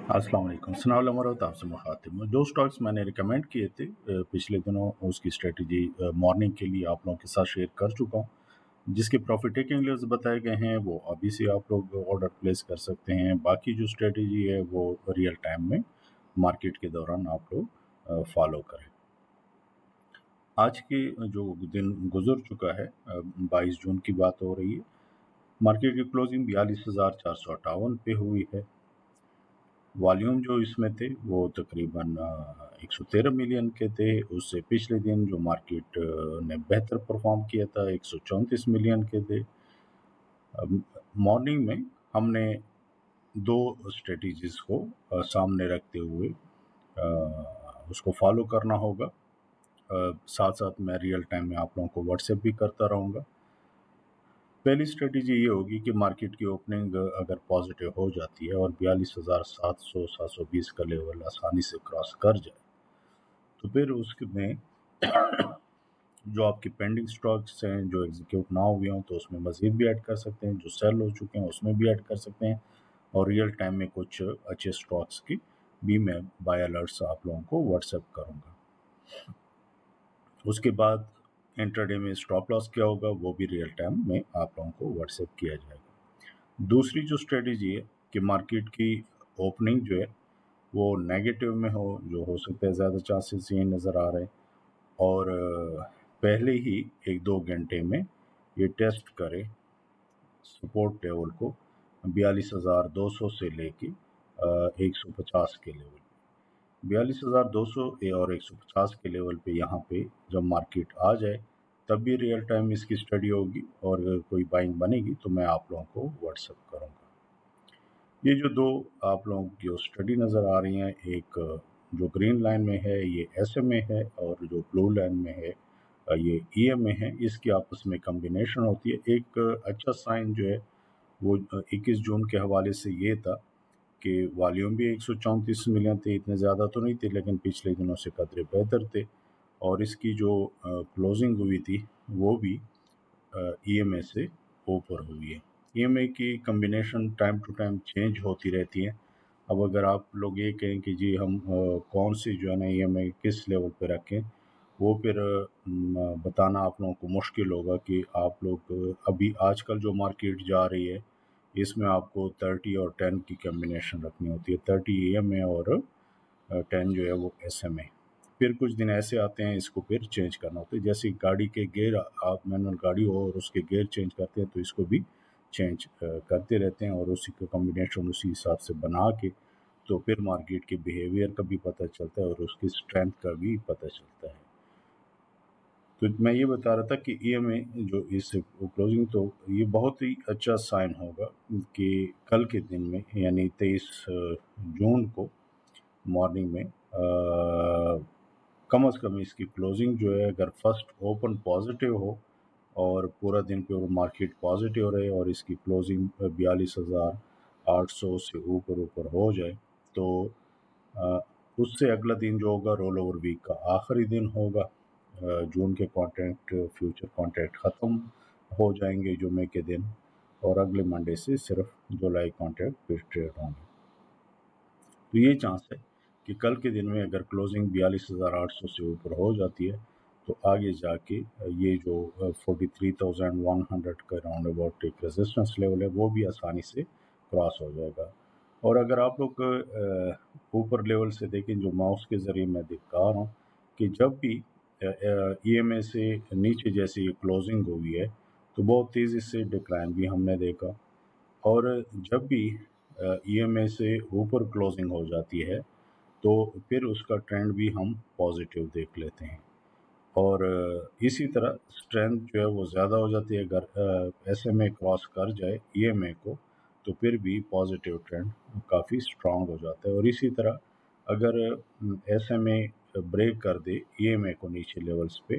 अस्सलाम वालेकुम सनाउल्लाह मरहमत आपसे मुखातिब हूँ। जो स्टॉक्स मैंने रिकमेंड किए थे पिछले दिनों उसकी स्ट्रेटजी मॉर्निंग के लिए आप लोगों के साथ शेयर कर चुका हूँ। जिसके प्रॉफिट टेकिंग लेवल्स बताए गए हैं वो अभी से आप लोग ऑर्डर प्लेस कर सकते हैं। बाकी जो स्ट्रेटजी है वो रियल टाइम में मार्केट के दौरान आप लोग फॉलो करें। आज के जो दिन गुजर चुका है 22 जून की बात हो रही है। मार्केट की क्लोजिंग 42,458 पे हुई है। वॉल्यूम जो इसमें थे वो तकरीबन 113 मिलियन के थे। उससे पिछले दिन जो मार्केट ने बेहतर परफॉर्म किया था 134 मिलियन के थे। मॉर्निंग में हमने दो स्ट्रेटजीज को सामने रखते हुए उसको फॉलो करना होगा। साथ साथ मैं रियल टाइम में आप लोगों को व्हाट्सएप भी करता रहूँगा। पहली स्ट्रेटजी ये होगी कि मार्केट की ओपनिंग अगर पॉजिटिव हो जाती है और 42,700-720 का लेवल आसानी से क्रॉस कर जाए तो फिर उसमें जो आपके पेंडिंग स्टॉक्स हैं जो एग्जीक्यूट ना हुए हों तो उसमें मज़ीद भी ऐड कर सकते हैं, जो सेल हो चुके हैं उसमें भी ऐड कर सकते हैं और रियल टाइम में कुछ अच्छे स्टॉक्स की भी मैं बाय अलर्ट्स आप लोगों को व्हाट्सएप करूँगा। उसके बाद इंट्राडे में स्टॉप लॉस क्या होगा वो भी रियल टाइम में आप लोगों को व्हाट्सएप किया जाएगा। दूसरी जो स्ट्रेटजी है कि मार्केट की ओपनिंग जो है वो नेगेटिव में हो, जो हो सकता है ज़्यादा चांसेस ये नज़र आ रहे हैं और पहले ही 1-2 घंटे में ये टेस्ट करे सपोर्ट लेवल को 42,200 से लेके 150 के लेवल। 42,200 और 150 के लेवल पे यहाँ पे जब मार्केट आ जाए तब भी रियल टाइम इसकी स्टडी होगी और अगर कोई बाइंग बनेगी तो मैं आप लोगों को व्हाट्सएप करूँगा। ये जो दो आप लोगों की जो स्टडी नज़र आ रही हैं, एक जो ग्रीन लाइन में है ये SMA है और जो ब्लू लाइन में है ये EMA है। इसकी आपस में कम्बिनेशन होती है। एक अच्छा साइन जो है वो 21 जून के हवाले से ये था कि वॉल्यूम भी 134 मिलियन थे, इतने ज़्यादा तो नहीं थे लेकिन पिछले दिनों से कदरे बेहतर थे और इसकी जो क्लोजिंग हुई थी वो भी EMA से ऊपर हुई है। EMA की combination time to time change होती रहती है। अब अगर आप लोग ये कहें कि जी हम कौन सी जो है ना EMA किस लेवल पे रखें, वो फिर बताना आप लोगों को मुश्किल होगा कि आप लोग अभी आजकल जो मार्केट जा रही है इसमें आपको 30 और 10 की कम्बिनेशन रखनी होती है। 30 EMA और 10 जो है वो SMA। फिर कुछ दिन ऐसे आते हैं इसको फिर चेंज करना होता है। जैसे गाड़ी के गियर आप मैनुअल गाड़ी हो और उसके गियर चेंज करते हैं तो इसको भी चेंज करते रहते हैं और उसी का कॉम्बिनेशन उसी हिसाब से बना के तो फिर मार्केट के बिहेवियर का भी पता चलता है और उसकी स्ट्रेंथ का भी पता चलता है। तो मैं ये बता रहा था कि EMA जो इस क्लोजिंग तो ये बहुत ही अच्छा साइन होगा कि कल के दिन में यानी 23 जून को मॉर्निंग में कम से कम इसकी क्लोजिंग जो है अगर फर्स्ट ओपन पॉजिटिव हो और पूरा दिन पे मार्केट पॉजिटिव रहे और इसकी क्लोजिंग 42,800 से ऊपर हो जाए तो उससे अगला दिन जो होगा रोल ओवर वीक का आखिरी दिन होगा। जून के कॉन्ट्रैक्ट फ्यूचर कॉन्ट्रैक्ट ख़त्म हो जाएंगे जुमे के दिन और अगले मंडे से सिर्फ जुलाई कॉन्ट्रैक्ट फिर ट्रेड होंगे। तो ये चांस है कि कल के दिन में अगर क्लोजिंग 42,800 से ऊपर हो जाती है तो आगे जाके ये जो 43,100 का राउंड अबाउट एक रेजिस्टेंस लेवल है वो भी आसानी से क्रॉस हो जाएगा। और अगर आप लोग ऊपर लेवल से देखें जो माउस के ज़रिए मैं दिखा रहा हूँ कि जब भी EMA से नीचे जैसी क्लोजिंग हुई है तो बहुत तेज़ी से डिक्लाइन भी हमने देखा और जब भी EMA से ऊपर क्लोजिंग हो जाती है तो फिर उसका ट्रेंड भी हम पॉजिटिव देख लेते हैं और इसी तरह स्ट्रेंथ जो है वो ज़्यादा हो जाती है। अगर SMA क्रॉस कर जाए EMA को तो फिर भी पॉजिटिव ट्रेंड काफ़ी स्ट्रांग हो जाता है और इसी तरह अगर SMA ब्रेक कर दे EMA को नीचे लेवल्स पे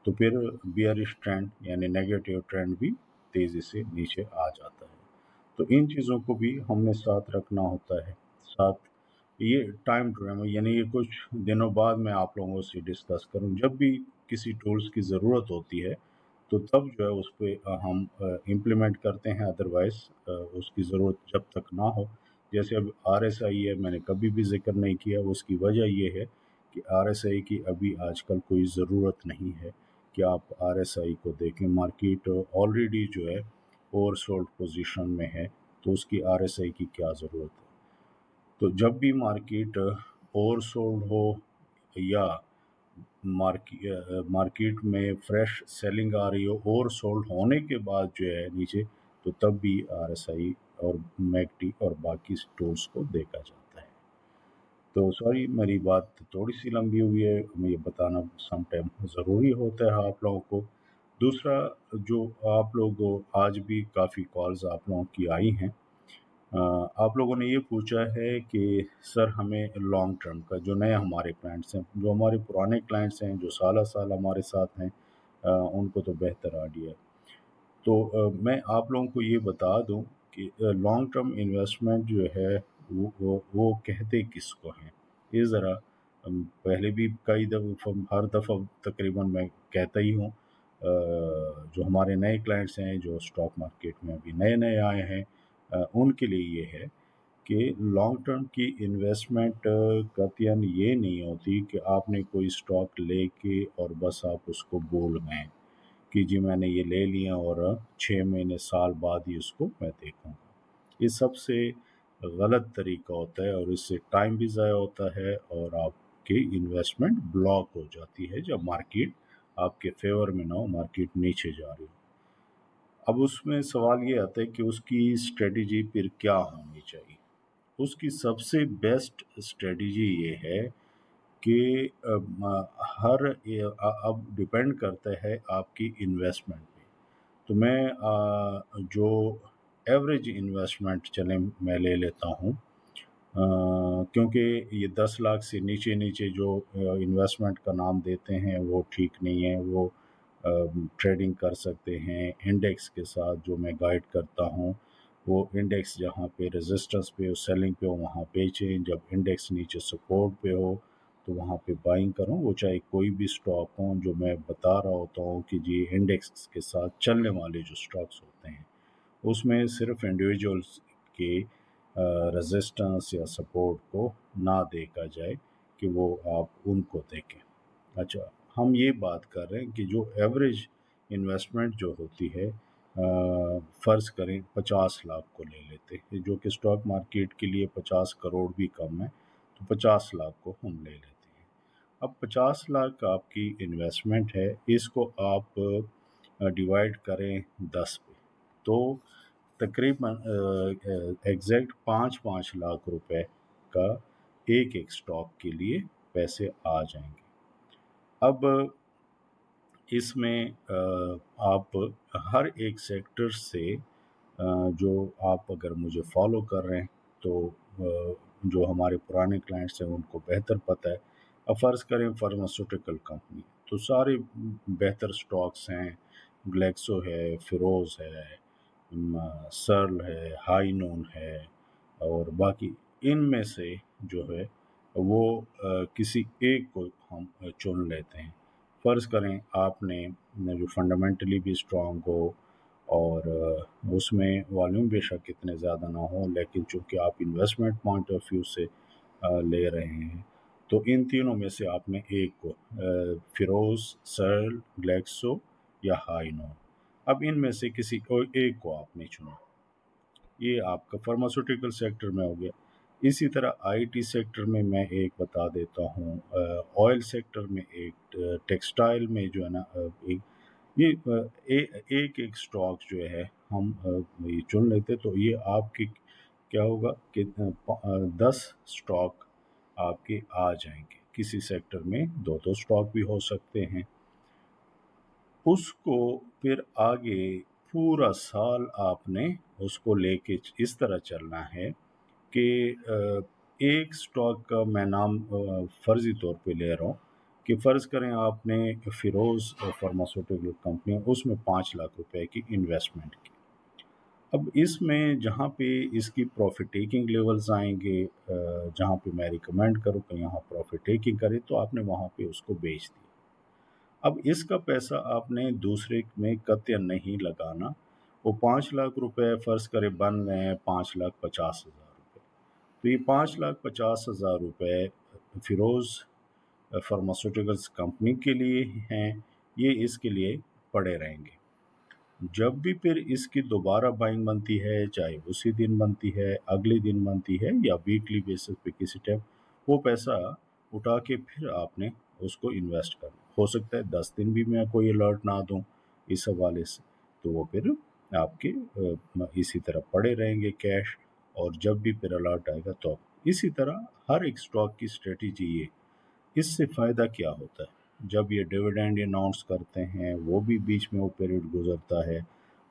तो फिर बियरिश ट्रेंड यानी नेगेटिव ट्रेंड भी तेज़ी से नीचे आ जाता है। तो इन चीज़ों को भी हमने साथ रखना होता है। साथ ये टाइम टू टाइम यानी ये कुछ दिनों बाद मैं आप लोगों से डिस्कस करूँ जब भी किसी टूल्स की ज़रूरत होती है तो तब जो है उस पे हम इम्प्लीमेंट करते हैं। अदरवाइज़ उसकी ज़रूरत जब तक ना हो جیسے اب آر ایس آئی ہے، میں نے کبھی بھی ذکر نہیں کیا، اس کی وجہ یہ ہے کہ آر ایس آئی کی ابھی آج کل کوئی ضرورت نہیں ہے کہ آپ آر ایس آئی کو دیکھیں. مارکیٹ آلریڈی جو ہے اوور سولڈ پوزیشن میں ہے، تو اس کی آر ایس آئی کی کیا ضرورت ہے. تو جب بھی مارکیٹ اوور سولڈ ہو یا مارکیٹ میں فریش سیلنگ آ رہی ہو اوور سولڈ ہونے کے بعد جو ہے نیچے، تو تب بھی آر ایس آئی اور میکٹی اور باقی ٹولس کو دیکھا جاتا ہے. تو سوری میری بات تھوڑی سی لمبی ہوئی ہے، ہمیں یہ بتانا سم ٹائم ضروری ہوتا ہے آپ لوگوں کو. دوسرا، جو آپ لوگ آج بھی کافی کالز آپ لوگوں کی آئی ہیں، آپ لوگوں نے یہ پوچھا ہے کہ سر ہمیں لانگ ٹرم کا، جو نئے ہمارے کلائنٹس ہیں، جو ہمارے پرانے کلائنٹس ہیں جو سالہ سال ہمارے ساتھ ہیں، ان کو تو بہتر آئیڈیا ہے. تو میں آپ لوگوں کو یہ بتا دوں کہ لانگ ٹرم انویسٹمنٹ جو ہے وہ کہتے کس کو ہیں. یہ ذرا پہلے بھی کئی دفعہ، ہر دفعہ تقریباً میں کہتا ہی ہوں، جو ہمارے نئے کلائنٹس ہیں جو اسٹاک مارکیٹ میں ابھی نئے نئے آئے ہیں، ان کے لیے یہ ہے کہ لانگ ٹرم کی انویسٹمنٹ قطعاً یہ نہیں ہوتی کہ آپ نے کوئی اسٹاک لے کے اور بس آپ اس کو بول گئے کہ جی میں نے یہ لے لیا اور 6 مہینے سال بعد ہی اس کو میں دیکھوں گا. یہ سب سے غلط طریقہ ہوتا ہے، اور اس سے ٹائم بھی ضائع ہوتا ہے اور آپ کی انویسٹمنٹ بلاک ہو جاتی ہے جب مارکیٹ آپ کے فیور میں نہ ہو، مارکیٹ نیچے جا رہی ہو. اب اس میں سوال یہ آتا ہے کہ اس کی اسٹریٹجی پھر کیا ہونی چاہیے. اس کی سب سے بیسٹ اسٹریٹجی یہ ہے کہ ہر اب ڈپینڈ کرتا ہے آپ کی انویسٹمنٹ پہ. تو میں جو ایوریج انویسٹمنٹ چلیں میں لے لیتا ہوں، کیونکہ یہ 10 لاکھ سے نیچے نیچے جو انویسٹمنٹ کا نام دیتے ہیں وہ ٹھیک نہیں ہے. وہ ٹریڈنگ کر سکتے ہیں انڈیکس کے ساتھ جو میں گائیڈ کرتا ہوں. وہ انڈیکس جہاں پہ ریزسٹنس پہ ہو، سیلنگ پہ ہو، وہاں بیچیں. جب انڈیکس نیچے سپورٹ پہ ہو تو وہاں پہ بائنگ کروں. وہ چاہے کوئی بھی اسٹاک ہوں، جو میں بتا رہا ہوتا ہوں کہ جی انڈیکس کے ساتھ چلنے والے جو اسٹاکس ہوتے ہیں اس میں صرف انڈیویجولس کے ریزسٹنس یا سپورٹ کو نہ دیکھا جائے کہ وہ آپ ان کو دیکھیں. اچھا، ہم یہ بات کر رہے ہیں کہ جو ایوریج انویسٹمنٹ جو ہوتی ہے، فرض کریں 50 لاکھ کو لے لیتے ہیں، جو کہ اسٹاک مارکیٹ کے لیے 50 کروڑ بھی کم ہے، تو 50 لاکھ کو ہم لے لیتے ہیں. اب 50 لاکھ آپ کی انویسٹمنٹ ہے، اس کو آپ ڈیوائڈ کریں 10 پہ، تو تقریباً ایگزیکٹ 5 لاکھ روپے کا ایک اسٹاک کے لیے پیسے آ جائیں گے. اب اس میں آپ ہر ایک سیکٹر سے، جو آپ اگر مجھے فالو کر رہے ہیں تو جو ہمارے پرانے کلائنٹس ہیں ان کو بہتر پتہ ہے. اب فرض کریں فارماسیوٹیکل کمپنی، تو سارے بہتر سٹاکس ہیں. گلیکسو ہے، فیروز ہے، سرل ہے، ہائی نون ہے، اور باقی ان میں سے جو ہے وہ کسی ایک کو ہم چن لیتے ہیں. فرض کریں آپ نے جو فنڈامنٹلی بھی اسٹرانگ ہو اور اس میں والیوم بے شک اتنے زیادہ نہ ہو، لیکن چونکہ آپ انویسٹمنٹ پوائنٹ آف ویو سے لے رہے ہیں، تو ان تینوں میں سے آپ نے ایک کو، فیروز، سرل، گلیکسو یا ہائی نون، اب ان میں سے کسی ایک کو آپ نے چنا. یہ آپ کا فارماسیوٹیکل سیکٹر میں ہو گیا. اسی طرح آئی ٹی سیکٹر میں ایک بتا دیتا ہوں، آئل سیکٹر میں ایک، ٹیکسٹائل میں جو ہے نا ایک. یہ ایک سٹاک جو ہے ہم یہ چن لیتے، تو یہ آپ کی کیا ہوگا کہ 10 سٹاک آپ کے آ جائیں گے. کسی سیکٹر میں دو سٹاک بھی ہو سکتے ہیں. اس کو پھر آگے پورا سال آپ نے اس کو لے کے اس طرح چلنا ہے کہ ایک سٹاک کا میں نام فرضی طور پہ لے رہا ہوں کہ فرض کریں آپ نے فیروز فارماسیوٹیکل کمپنی، اس میں 5 لاکھ روپے کی انویسٹمنٹ کی. اب اس میں جہاں پہ اس کی پروفٹ ٹیکنگ لیولز آئیں گے، جہاں پہ میں ریکمینڈ کروں کہ یہاں پروفٹ ٹیکنگ کرے، تو آپ نے وہاں پہ اس کو بیچ دیا. اب اس کا پیسہ آپ نے دوسرے میں قطعاً نہیں لگانا. وہ 5 لاکھ روپے فرض کرے بن گئے ہیں 5,50,000 روپے. तो ये 5,50,000 रुपये फिरोज़ फार्मास्यूटिकल्स कंपनी के लिए हैं, ये इसके लिए पड़े रहेंगे। जब भी फिर इसकी दोबारा बाइंग बनती है, चाहे उसी दिन बनती है, अगले दिन बनती है या वीकली बेसिस पे किसी टाइम, वो पैसा उठा के फिर आपने उसको इन्वेस्ट करना। हो सकता है 10 दिन भी मैं कोई अलर्ट ना दूं इस हवाले से, तो वो फिर आपके इसी तरह पड़े रहेंगे कैश, और जब भी फिर अलर्ट आएगा तो इसी तरह हर एक स्टॉक की स्ट्रेटजी ये। इससे फ़ायदा क्या होता है, जब ये डिविडेंड अनाउंस करते हैं वो भी बीच में वो पीरियड गुजरता है।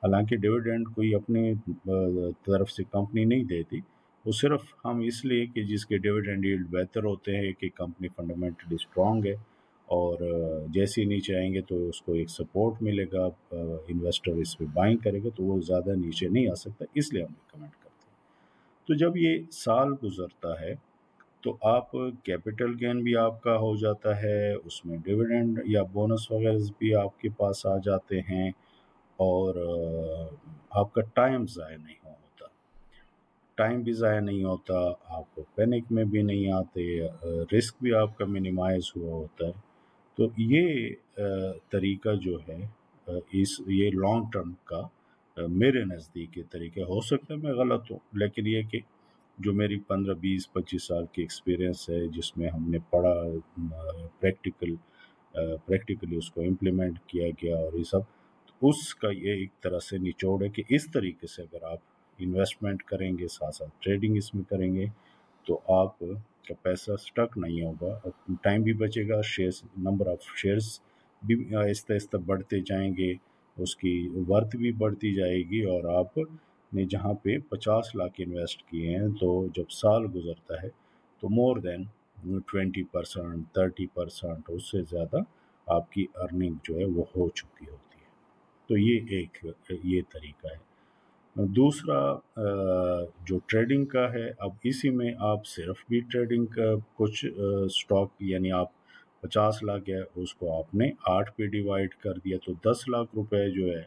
हालांकि डिविडेंड कोई अपने तरफ से कंपनी नहीं देती, वो सिर्फ हम इसलिए कि जिसके डिविडेंड यील्ड बेहतर होते हैं कि कंपनी फंडामेंटली स्ट्रांग है, और जैसे ही नीचे आएंगे तो उसको एक सपोर्ट मिलेगा, इन्वेस्टर इस पर बाइंग करेगा तो वो ज़्यादा नीचे नहीं आ सकता, इसलिए हम रिकमेंड करते हैं। तो जब ये साल गुजरता है तो आप कैपिटल गेन भी आपका हो जाता है, उसमें डिविडेंड या बोनस वगैरह भी आपके पास आ जाते हैं, और आपका टाइम ज़ाया नहीं होता। टाइम भी ज़ाया नहीं होता, आप पैनिक में भी नहीं आते, रिस्क भी आपका मिनिमाइज हुआ होता है। तो ये तरीका जो है, इस ये लॉन्ग टर्म का मेरे नज़दीक ये तरीका, हो सकता है मैं गलत हूँ, लेकिन ये कि जो मेरी 15, 20, 25 साल की एक्सपीरियंस है, जिसमें हमने पढ़ा, प्रैक्टिकली उसको इम्प्लीमेंट किया गया और ये सब, तो उसका ये एक तरह से निचोड़ है कि इस तरीके से अगर आप इन्वेस्टमेंट करेंगे, साथ साथ ट्रेडिंग इसमें करेंगे, तो आप का पैसा स्टक नहीं होगा, टाइम भी बचेगा, शेयर्स, नंबर ऑफ शेयर्स भी आहिस्ता आहिस्ता बढ़ते जाएंगे, उसकी वर्थ भी बढ़ती जाएगी, और आप ने जहाँ पे 50 लाख इन्वेस्ट किए हैं, तो जब साल गुजरता है तो मोर देन 20%, 30%, उससे ज़्यादा आपकी अर्निंग जो है वो हो चुकी होती है। तो ये तरीका है। दूसरा जो ट्रेडिंग का है, अब इसी में आप सिर्फ भी ट्रेडिंग का कुछ स्टॉक, यानी आप 50 लाख है उसको आपने 8 पे डिवाइड कर दिया, तो 10 लाख रुपए जो है,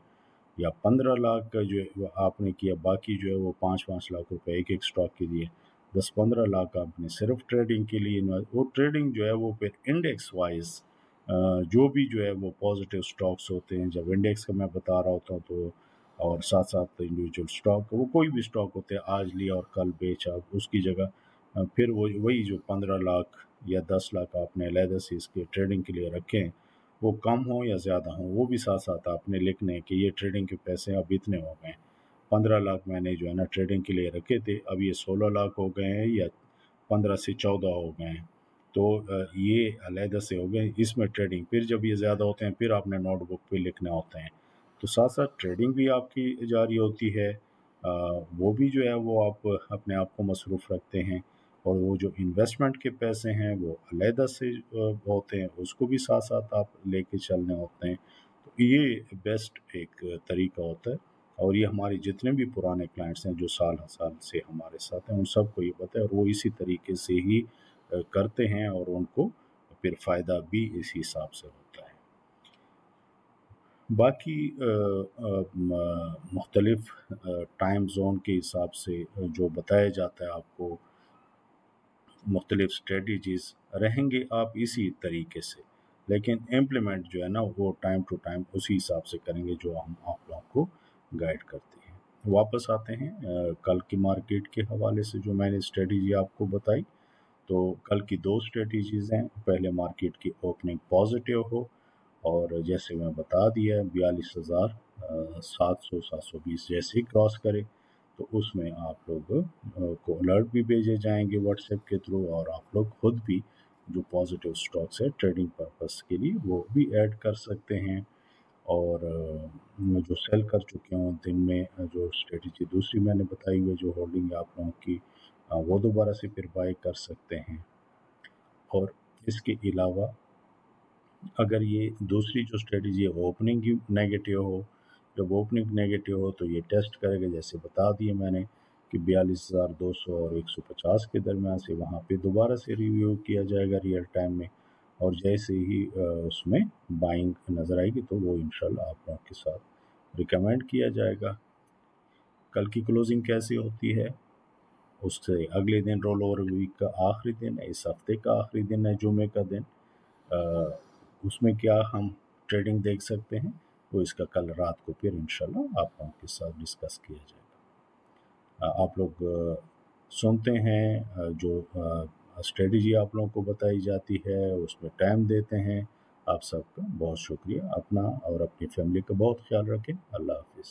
या 15 लाख का जो है वो आपने किया, बाकी जो है वो 5-5 लाख रुपए एक एक स्टॉक के लिए, 10-15 लाख आपने सिर्फ ट्रेडिंग के लिए वो ट्रेडिंग जो है वो फिर इंडेक्स वाइज जो भी जो है वो पॉजिटिव स्टॉक्स होते हैं, जब इंडेक्स का मैं बता रहा होता हूँ तो, और साथ साथ इंडिविजुअल स्टॉक, वो कोई भी स्टॉक होते हैं, आज लिया और कल बेचा, उसकी जगह फिर वही जो 15 लाख या 10 लाख आपने अलहदा से इसके ट्रेडिंग के लिए रखे हैं, वो कम हो या ज़्यादा हो, वो भी साथ साथ आपने लिखने हैं कि ये ट्रेडिंग के पैसे अब इतने हो गए हैं। 15 लाख मैंने जो है ना ट्रेडिंग के लिए रखे थे, अब ये 16 लाख हो गए हैं, या 15 से 14 हो गए हैं, तो ये अलहदा से हो गए, इसमें ट्रेडिंग, फिर जब ये ज़्यादा होते हैं फिर आपने नोटबुक पे लिखने होते हैं। तो साथ साथ ट्रेडिंग भी आपकी जारी होती है, वो भी जो है वो आप अपने आप को मसरूफ़ रखते हैं, और वो जो इन्वेस्टमेंट के पैसे हैं वो अलहदा से होते हैं, उसको भी साथ साथ आप लेके चलने होते हैं। तो ये बेस्ट एक तरीका होता है, और ये हमारे जितने भी पुराने क्लाइंट्स हैं जो साल साल से हमारे साथ हैं, उन सबको ये पता है, और वो इसी तरीके से ही करते हैं, और उनको फिर फ़ायदा भी इस हिसाब से होता है। बाकी मुख्तलिफ टाइम जोन के हिसाब से जो बताया जाता है आपको, मुख्तलिफ स्ट्रेटजीज़ रहेंगे आप इसी तरीके से, लेकिन इम्प्लीमेंट जो है ना वो टाइम टू टाइम उसी हिसाब से करेंगे जो हम आप लोगों को गाइड करते हैं। वापस आते हैं कल की मार्केट के हवाले से, जो मैंने स्ट्रेटजी आपको बताई, तो कल की दो स्ट्रेटजीज़ हैं। पहले मार्केट की ओपनिंग पॉजिटिव हो, और जैसे मैं बता दिया 42,700 720 जैसे ही क्रॉस करे, तो उसमें आप लोग को अलर्ट भी भेजे जाएंगे व्हाट्सएप के थ्रू, और आप लोग खुद भी जो पॉजिटिव स्टॉक्स है ट्रेडिंग पर्पस के लिए वो भी ऐड कर सकते हैं। और जो सेल कर चुके हों दिन में, जो स्ट्रेटजी दूसरी मैंने बताई हुई है, जो होल्डिंग है आप लोगों की, वो दोबारा से फिर बाय कर सकते हैं। और इसके अलावा अगर ये दूसरी जो स्ट्रेटजी है ओपनिंग ही नेगेटिव हो, जब ओपनिंग नेगेटिव हो तो ये टेस्ट करेगा, जैसे बता दिए मैंने कि 42,200 और 150 के दरमियान से वहाँ पे दोबारा से रिव्यू किया जाएगा रियल टाइम में, और जैसे ही उसमें बाइंग नज़र आएगी तो वो इंशाल्लाह आप लोगों के साथ रिकमेंड किया जाएगा। कल की क्लोजिंग कैसी होती है, اس سے اگلے دن رول اوور ویک کا آخری دن ہے، اس ہفتے کا آخری دن ہے، جمعے کا دن. اس میں کیا ہم ٹریڈنگ دیکھ سکتے ہیں وہ اس کا کل رات کو پھر انشاءاللہ آپ لوگوں کے ساتھ ڈسکس کیا جائے گا. آپ لوگ سنتے ہیں جو اسٹریٹجی آپ لوگوں کو بتائی جاتی ہے، اس میں ٹائم دیتے ہیں. آپ سب کا بہت شکریہ. اپنا اور اپنی فیملی کا بہت خیال رکھیں. اللہ حافظ.